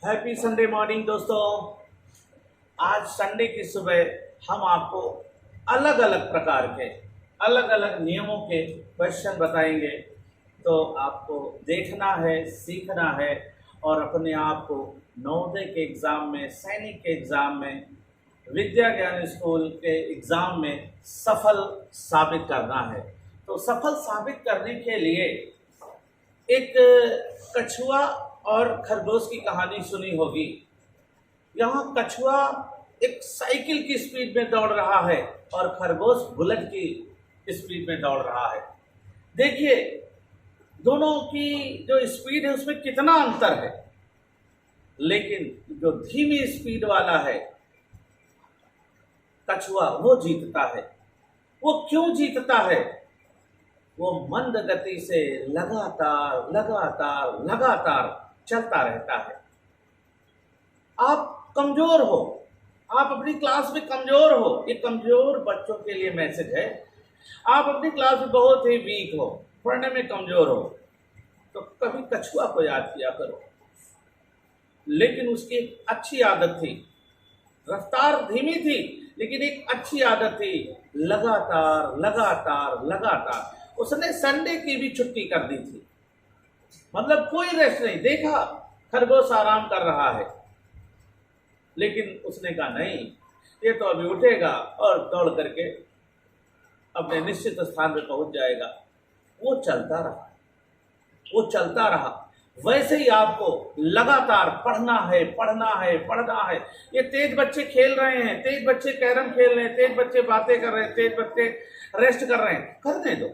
Happy Sunday morning दोस्तों। आज Sunday की सुबह हम आपको अलग अलग प्रकार के अलग अलग नियमों के क्वेश्चन बताएंगे। तो आपको देखना है, सीखना है और अपने आप को नवोदय के एग्ज़ाम में, सैनिक के एग्ज़ाम में, विद्या ज्ञान स्कूल के एग्ज़ाम में सफल साबित करना है। तो सफल साबित करने के लिए एक कछुआ और खरगोश की कहानी सुनी होगी। यहाँ कछुआ एक साइकिल की स्पीड में दौड़ रहा है और खरगोश बुलेट की स्पीड में दौड़ रहा है। देखिए दोनों की जो स्पीड है उसमें कितना अंतर है, लेकिन जो धीमी स्पीड वाला है कछुआ वो जीतता है। वो क्यों जीतता है? वो मंद गति से लगातार लगातार लगातार चलता रहता है। आप कमजोर हो, आप अपनी क्लास में कमजोर हो, ये कमजोर बच्चों के लिए मैसेज है। आप अपनी क्लास में बहुत ही वीक हो, पढ़ने में कमजोर हो, तो कभी कछुआ को याद किया करो। लेकिन उसकी एक अच्छी आदत थी, रफ्तार धीमी थी लेकिन एक अच्छी आदत थी, लगातार लगातार लगातार। उसने संडे की भी छुट्टी कर दी थी, मतलब कोई रेस्ट नहीं। देखा खरगोश आराम कर रहा है, लेकिन उसने कहा नहीं, ये तो अभी उठेगा और दौड़ करके अपने निश्चित स्थान पे पहुंच जाएगा। वो चलता रहा, वो चलता रहा। वैसे ही आपको लगातार पढ़ना है, पढ़ना है, पढ़ना है। ये तेज बच्चे खेल रहे हैं, तेज बच्चे कैरम खेल रहे हैं, तेज बच्चे बातें कर रहे हैं, तेज बच्चे रेस्ट कर रहे हैं, करने दो।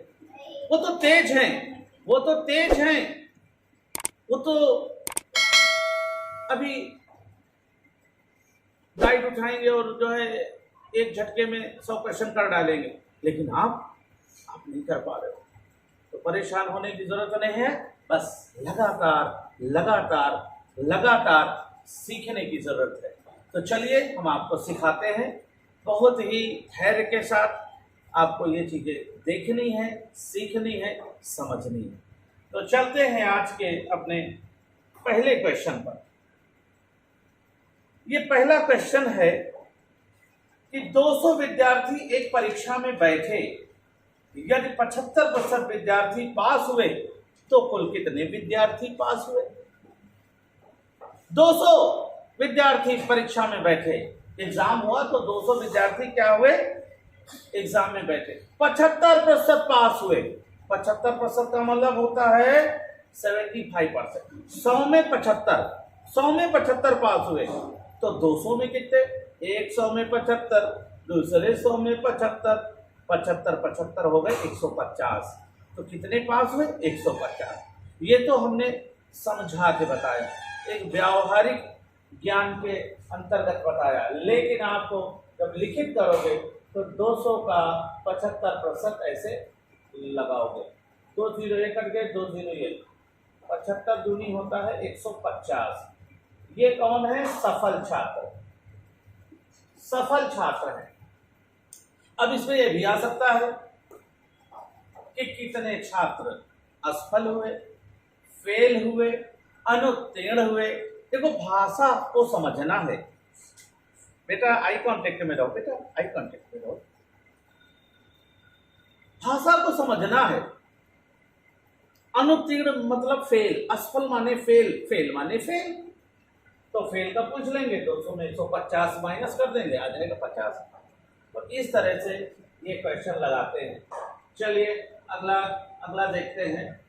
वो तो तेज हैं, वो तो तेज हैं, वो तो अभी डाइट उठाएंगे और जो है एक झटके में 100 क्वेश्चन कर डालेंगे। लेकिन आप नहीं कर पा रहे हो, तो परेशान होने की जरूरत नहीं है। बस लगातार लगातार लगातार सीखने की जरूरत है। तो चलिए हम आपको सिखाते हैं, बहुत ही धैर्य के साथ आपको ये चीजें देखनी है, सीखनी है, समझनी है। तो चलते हैं आज के अपने पहले क्वेश्चन पर। ये पहला क्वेश्चन है कि 200 विद्यार्थी एक परीक्षा में बैठे, यदि 75% विद्यार्थी पास हुए तो कुल कितने विद्यार्थी पास हुए? 200 विद्यार्थी परीक्षा में बैठे, एग्जाम हुआ तो 200 विद्यार्थी क्या हुए? एग्जाम में बैठे, 75% पास हुए। 75% का मतलब होता है 75%। 100 में 75, 100 में 75 पास हुए, तो 200 में कितने? 100 में 75, दूसरे 100 में 75, 75 75 हो गए 150। तो कितने पास हुए? 150। ये तो हमने समझा के बताया, एक व्यावहारिक ज्ञान के अंतर्गत बताया। लेकिन आपको जब लिखित करोगे तो 200 का 75% ऐसे लगाओगे। 2 0 ये कट गए, 2 0 ये, 75 दूनी होता है 150। ये कौन है? सफल छात्र, सफल छात्र है। अब इसमें यह भी आ सकता है कि कितने छात्र असफल हुए, फेल हुए, अनुत्तीर्ण हुए। देखो भाषा को समझना है बेटा, आई कांटेक्ट में रहो बेटा, आई कांटेक्ट में रहो। भाषा को समझना है। अनुत्तीर्ण मतलब फेल, असफल माने फेल, फेल माने फेल। तो फेल का पूछ लेंगे, 200 में 150 माइनस कर देंगे, आ जाएगा 50। तो इस तरह से ये क्वेश्चन लगाते हैं। चलिए अगला अगला देखते हैं।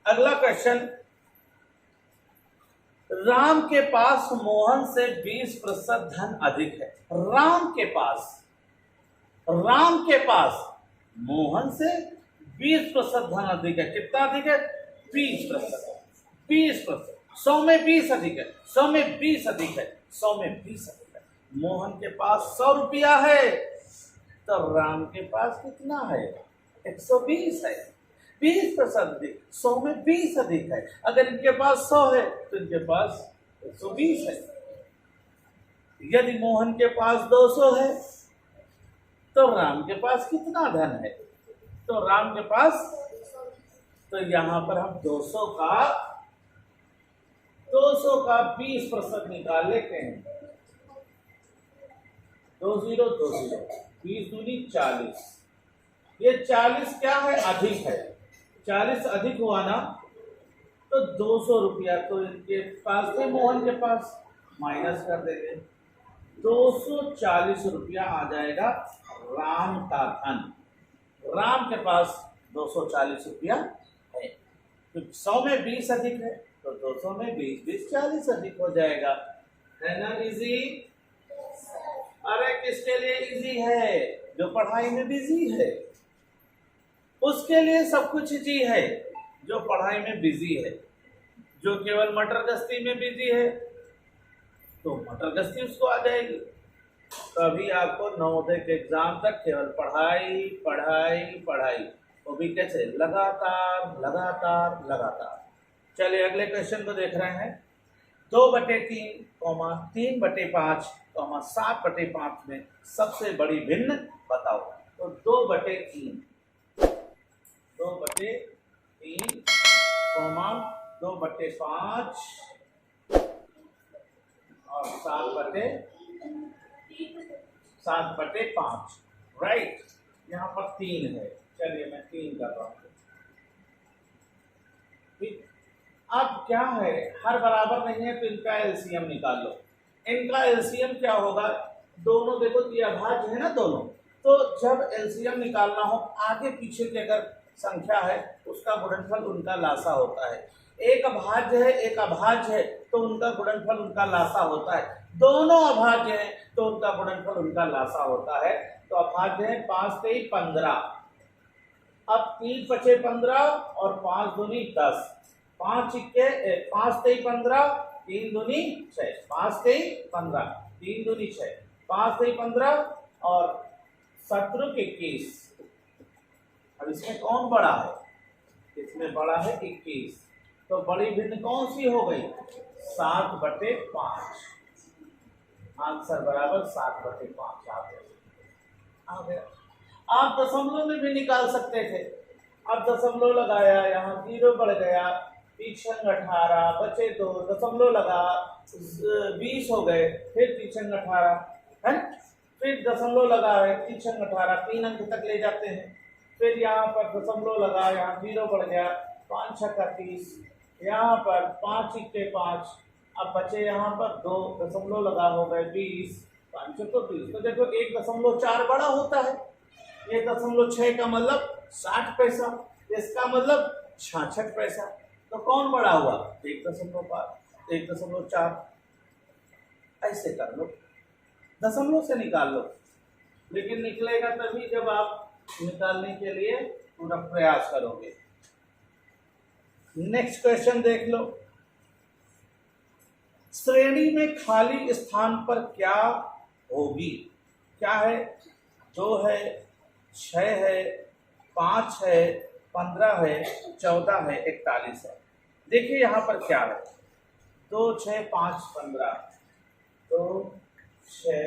अगला क्वेश्चन, राम के पास मोहन से 20% धन अधिक है। राम के पास मोहन से 20% धन अधिक है। कितना अधिक है? 20%। 20%, 100 में 20 अधिक है, 100 में 20 अधिक है, 100 में 20 अधिक है। मोहन के पास 100 रुपया है, तो राम के पास कितना है? 120 है। 20% अधिक, 100 में 20 अधिक है। अगर इनके पास 100 है तो इनके पास 120 है। यदि मोहन के पास 200 है तो राम के पास कितना धन है? तो राम के पास, तो यहां पर हम 200 200 का 20% निकाल लेते हैं। 20 20 दूनी 40। ये 40 क्या है? अधिक है। 40 अधिक हुआ ना, तो 200 रुपया तो इनके पास थे, मोहन के पास, माइनस कर देंगे। 240 रुपया आ जाएगा राम का धन। राम के पास 240 रुपया है, तो 100 में 20 अधिक है, तो 200 में 20 40 अधिक हो जाएगा, है ना इजी? अरे किसके लिए इजी है? जो पढ़ाई में बिजी है, उसके लिए सब कुछ इजी है। जो पढ़ाई में बिजी है, जो केवल मटर गश्ती में बिजी है, तो मटर गश्ती उसको आ जाएगी। तो अभी आपको नवोदय के एग्जाम तक केवल पढ़ाई पढ़ाई पढ़ाई, वो भी कैसे? लगातार लगातार लगातार। चलिए अगले क्वेश्चन को देख रहे हैं। 2/3, 3/5, 7/5 में सबसे बड़ी भिन्न बताओ। तो 2/3, 2/3, 2/5 और 7/5, राइट। यहाँ पर 3 है, चलिए मैं 3 कर रहा हूँ। ठीक, अब क्या है, हर बराबर नहीं है तो इनका एलसीएम निकाल लो। इनका एलसीएम क्या होगा? दोनों देखो ये अभाज्य है ना दोनों, तो जब एलसीएम निकालना हो, आगे पीछे की अगर संख्या है उसका गुणनफल उनका लासा होता है। एक अभाज्य है एक अभाज्य है तो उनका गुणनफल उनका लासा होता है। दोनों अभाज्य है तो उनका गुणनफल उनका लासा होता है। तो अभाज्य है 5 3 15। अब 3 5 15 और 5 दूनी 10, 5 3 15, 3 दूनी 6, 5 3 15, 3 दूनी 6, 5 3 15 और 17 21। अब इसमें कौन बड़ा है? इसमें बड़ा है 21, तो बड़ी भिन्न कौन सी हो गई? 7/5। आंसर बराबर 7/5 आ गया। आप दशमलव में भी निकाल सकते थे। अब दशमलव लगाया, यहाँ 0 बढ़ गया, तीक्षण 18, बचे 2, दशमलव लगा, 20 हो गए, फिर तीक्षण 18 है, फिर दशमलव लगा है, तीक्षण 18, 3 अंक तक ले जाते हैं। फिर यहाँ पर दशमलव लगा, यहाँ 0 बढ़ गया, 5 6 30, यहाँ पर 5 1 5, अब बचे यहाँ पर 2, दशमलव लगा हो गए 20, 5 6 30। तो देखो 1.4 बड़ा होता है। 1.6 का मतलब 60 पैसा, इसका मतलब 66 पैसा। तो कौन बड़ा हुआ? 1.5, 1.4। ऐसे कर लो, दशमलव से निकाल लो, लेकिन निकलेगा तभी जब आप निकालने के लिए पूरा प्रयास करोगे। नेक्स्ट क्वेश्चन देख लो। श्रेणी में खाली स्थान पर क्या होगी? क्या है? 2 है, 6 है, 5 है, 15 है, 14 है, 41 है। देखिए यहाँ पर क्या है? 2 6 5 15, 2 6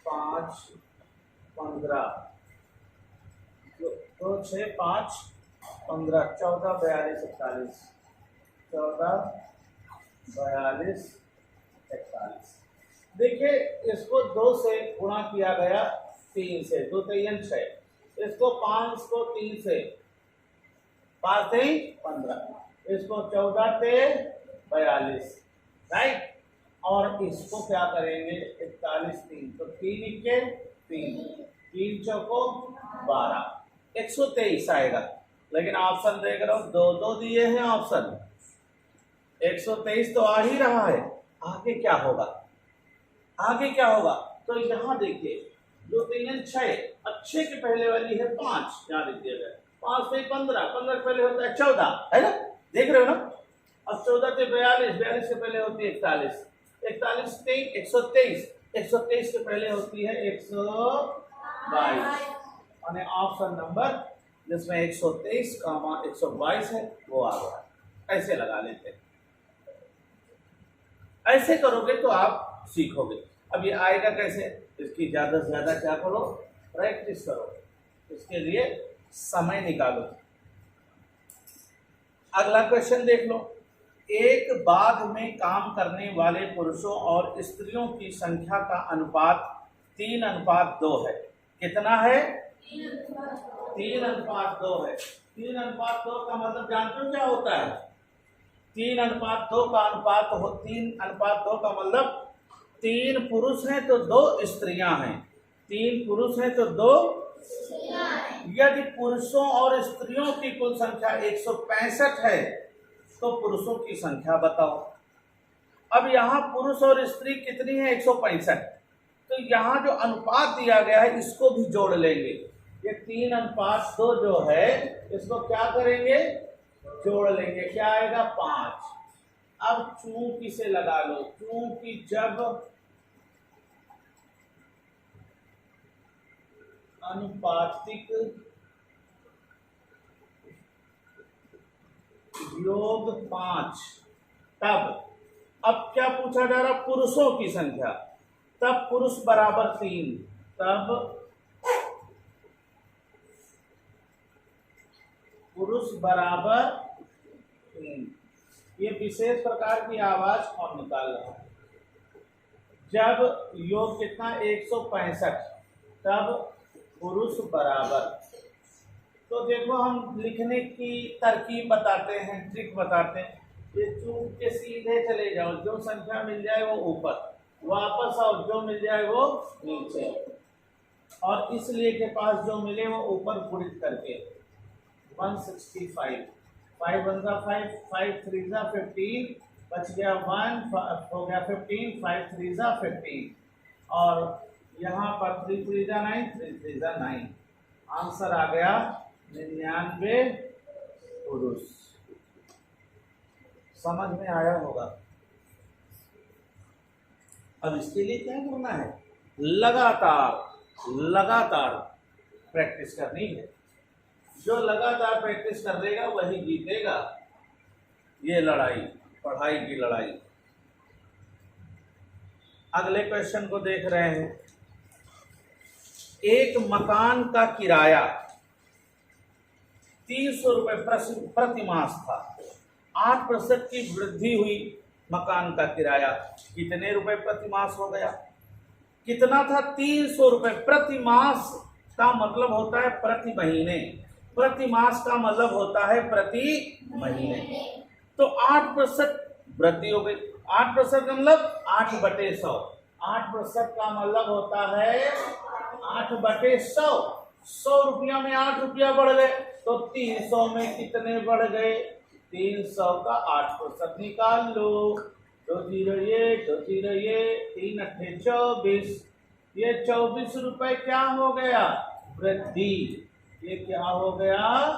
5 15, 2 6 5 15, 14 42 41, 14 42 41। देखिए इसको 2 से गुणा किया गया 3 से, 2 3 6, इसको 5 को 3 से, 5 3 15, इसको 14 से 42, राइट। और इसको क्या करेंगे? 41 3, तो 3 1 3, 3 चौको 12, 123 आएगा। लेकिन ऑप्शन देख रहा हूँ 2 2 दिए हैं ऑप्शन, 123 तो आ ही रहा है। आगे क्या होगा? आगे क्या होगा? तो यहाँ देखिए 2 3 6, अच्छे के पहले वाली है 5, यहाँ लिख दिया गया, 5 से 15, 15 के पहले होता है 14, है ना? देख रहे हो ना? अब 14 से 42, 42 के पहले होती है 41, 41 3 123, 123 के पहले होती है 122। माने ऑप्शन नंबर जिसमें 123, 122 है वो आ गया। ऐसे लगा लेते हैं, ऐसे करोगे तो आप सीखोगे। अब ये आएगा कैसे? इसकी ज्यादा से ज्यादा क्या करो? प्रैक्टिस करो, इसके लिए समय निकालो। अगला क्वेश्चन देख लो। एक बाग में काम करने वाले पुरुषों और स्त्रियों की संख्या का अनुपात 3:2 है। कितना है? 3:2 है। 3:2 का मतलब जानते हो क्या होता है? 3:2 का अनुपात हो, 3:2 का मतलब 3 पुरुष हैं तो 2 स्त्रियां हैं। 3 पुरुष हैं तो 2 यदि पुरुषों और स्त्रियों की कुल संख्या 165 है तो पुरुषों की संख्या बताओ। अब यहाँ पुरुष और स्त्री कितनी है? 165। तो यहाँ जो अनुपात दिया गया है इसको भी जोड़ लेंगे। ये 3:2 जो है इसको क्या करेंगे? जोड़ लेंगे। क्या आएगा? 5। अब चूंकि से लगा लो, चूंकि जब अनुपातिक योग 5, तब अब क्या पूछा जा रहा? पुरुषों की संख्या। तब पुरुष बराबर 3, तब पुरुष बराबर 3। ये विशेष प्रकार की आवाज कौन निकाल रहा है? जब योग कितना? 165, तब पुरुष बराबर। तो देखो हम लिखने की तरकीब बताते हैं, ट्रिक बताते हैं। ये चूक के सीधे चले जाओ, जो संख्या मिल जाए वो ऊपर, वापस आओ, जो मिल जाए वो नीचे, और इसलिए के पास जो मिले वो ऊपर गुणित करके 165। 5 1 5, 5 3 15, बच गया 1, हो गया 15, 5 3 15, और यहाँ पर 3 3 9, 3 3 9। आंसर आ गया 99 पुरुष। समझ में आया होगा। अब इसके लिए क्या करना है? लगातार प्रैक्टिस करनी है। जो लगातार प्रैक्टिस करेगा वही जीतेगा ये लड़ाई, पढ़ाई की लड़ाई। अगले क्वेश्चन को देख रहे हैं। एक मकान का किराया 300 रुपये प्रति मास था। 8% की वृद्धि हुई। मकान का किराया कितने रुपए प्रति मास हो गया? कितना था? 300 रुपये प्रति मास का मतलब होता है प्रति महीने। प्रति मास का मतलब होता है प्रति महीने। तो 8% वृद्धि हो गई। 8% का मतलब 8/100। 8% का मतलब होता है 8/100। 100 रुपया में 8 रुपया बढ़ गए तो 300 में कितने बढ़ गए? 300 का 8% निकाल लो। 2 0 ये, 2 0 ये, 3 8 24। ये 24 रुपए क्या हो गया? वृद्धि। ये क्या हो गया?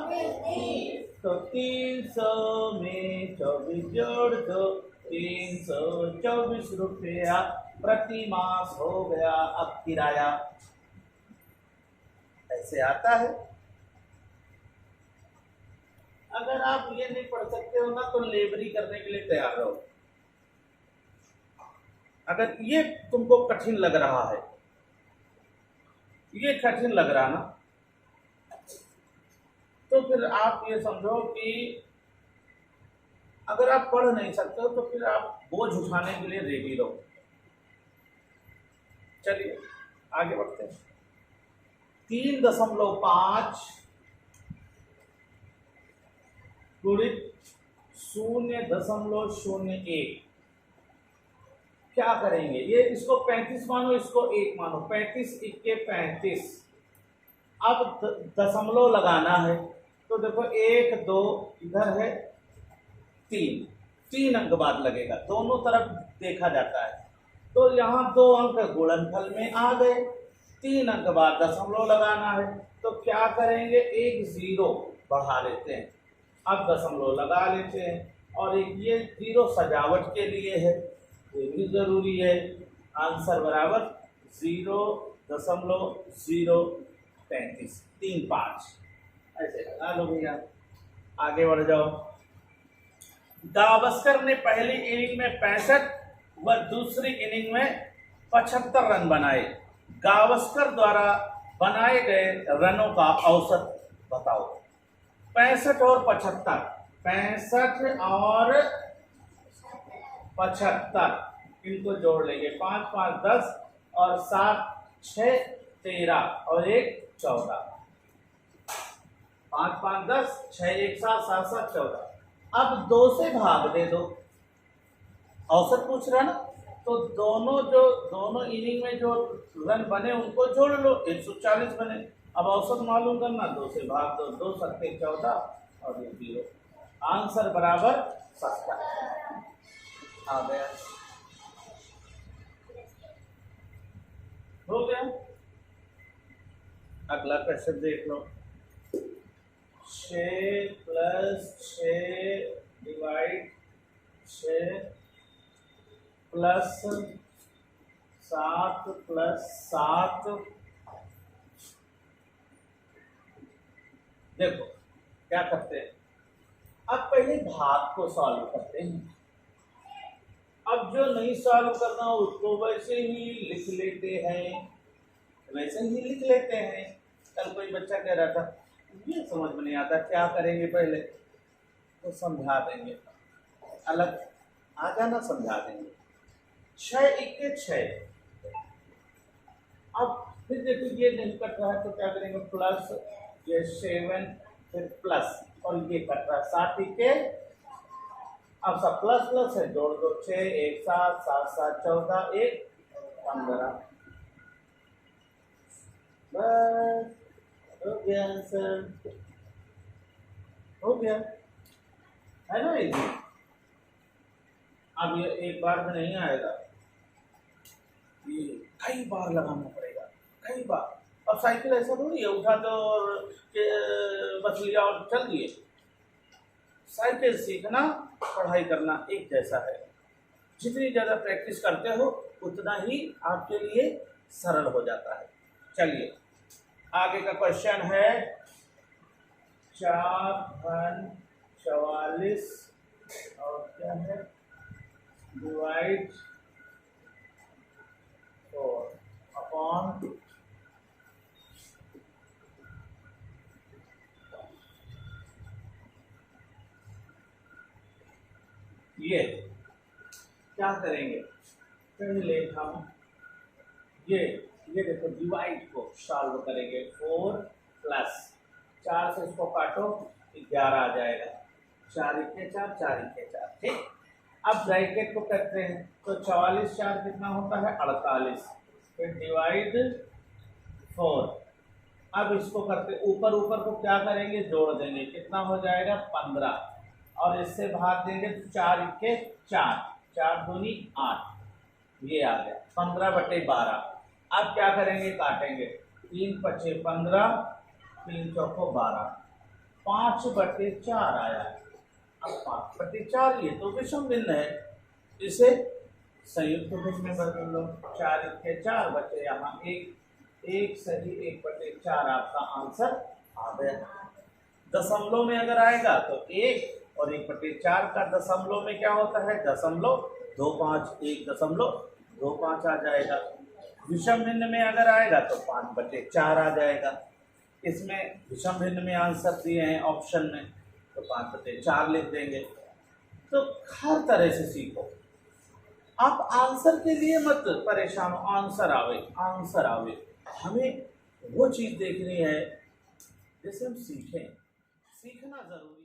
तो 300 में 24 जोड़ दो, 324 रुपया प्रति मास हो गया। अब किराया ऐसे आता है। अगर आप ये नहीं पढ़ सकते हो ना तो लेबरी करने के लिए तैयार रहो। अगर ये तुमको कठिन लग रहा है, ये कठिन लग रहा ना, तो फिर आप ये समझो कि अगर आप पढ़ नहीं सकते हो तो फिर आप बोझ उठाने के लिए रेडी रहो। चलिए आगे बढ़ते हैं। 3.5 गुणित 0.01 क्या करेंगे? ये इसको 35 मानो, इसको 1 मानो। 35 1 35। अब दशमलव लगाना है तो देखो 1 2 इधर है, 3 अंक बाद लगेगा। दोनों तरफ देखा जाता है तो यहाँ 2 अंक गुणनफल में आ गए। 3 अंक बाद दशमलव लगाना है तो क्या करेंगे? एक 0 बढ़ा लेते हैं। अब दशमलव लगा लेते हैं, और एक ये 0 सजावट के लिए है, ये भी जरूरी है। आंसर बराबर 0.035 35। ऐसे लगा लो भैया। आगे बढ़ जाओ। गावस्कर ने पहली इनिंग में 65 व दूसरी इनिंग में 75 रन बनाए। गावस्कर द्वारा बनाए गए रनों का औसत बताओ। 65 और 75, 65 और 75, इनको जोड़ लेंगे। 5 5 10 और 7 6 13 और 1 14। 5 5 10 6 1 7 7 7 14। अब 2 से भाग दे दो, औसत पूछ रहा ना, तो दोनों इनिंग में जो रन बने उनको जोड़ लो, 140 बने। अब औसत मालूम करना, 2 से भाग दो, 2 सत्ते 14 और ये 0। आंसर बराबर 70 आ गया। हो गया। अगला क्वेश्चन देख लो। 6 + 6 डिवाइड 6 + 7 + 7। देखो क्या करते हैं, अब पहले भाग को सॉल्व करते हैं। अब जो नहीं सॉल्व करना उसको वैसे ही लिख लेते हैं, कल कोई बच्चा कह रहा था ये समझ में नहीं आता, क्या करेंगे, पहले तो समझा देंगे, अलग आ जाना समझा देंगे। 6 × 6। अब फिर देखो ये नहीं कट रहा है तो क्या करेंगे, प्लस ये 7 फिर प्लस और ये कट रहा है 7 × अब सब प्लस प्लस है, जोड़ दो। 6 1 7 7 7 14 1 15। बस हो गया आंसर, हो गया है ना इजी। अब ये एक बार में नहीं आएगा, ये कई बार लगाना पड़ेगा, कई बार। अब साइकिल ऐसा थोड़ी है उठा दो और बस लिया और चल दिए। साइकिल सीखना पढ़ाई करना एक जैसा है, जितनी ज़्यादा प्रैक्टिस करते हो उतना ही आपके लिए सरल हो जाता है। चलिए आगे का क्वेश्चन है 4 × 44 और क्या है डिवाइड 4 अपॉन ये क्या करेंगे, पहले हम ये देखो डिवाइड को सॉल्व करेंगे। 4 + 4 से इसको काटो 11 आ जाएगा, 4 × 4 4 × 4, ठीक। अब ब्रैकेट को करते हैं तो 44 4 कितना होता है 48, फिर डिवाइड 4। अब इसको करते ऊपर को क्या करेंगे, जोड़ देंगे, कितना हो जाएगा 15 और इससे भाग देंगे तो 4 × 4 4 दूनी 8, ये आ गया 15/12। अब क्या करेंगे, काटेंगे, 3 × 5 = 15, 3 × 4 = 12, 5/4 आया। अब 5/4 ये तो विषम भिन्न है, इसे संयुक्त भिन्न में बदल लो। 4 × 4 बचे यहाँ 1 सही 1/4 आपका आंसर आ गया। दशमलव में अगर आएगा तो 1 और 1/4 का दशमलव में क्या होता है, 0.25, 1.25 आ जाएगा। विषम भिन्न में अगर आएगा तो 5/4 आ जाएगा। इसमें विषम भिन्न में आंसर दिए हैं ऑप्शन में, तो 5/4 लिख देंगे। तो हर तरह से सीखो, आप आंसर के लिए मत परेशान हो, आंसर आवे। हमें वो चीज़ देखनी है जैसे हम सीखें, सीखना जरूरी।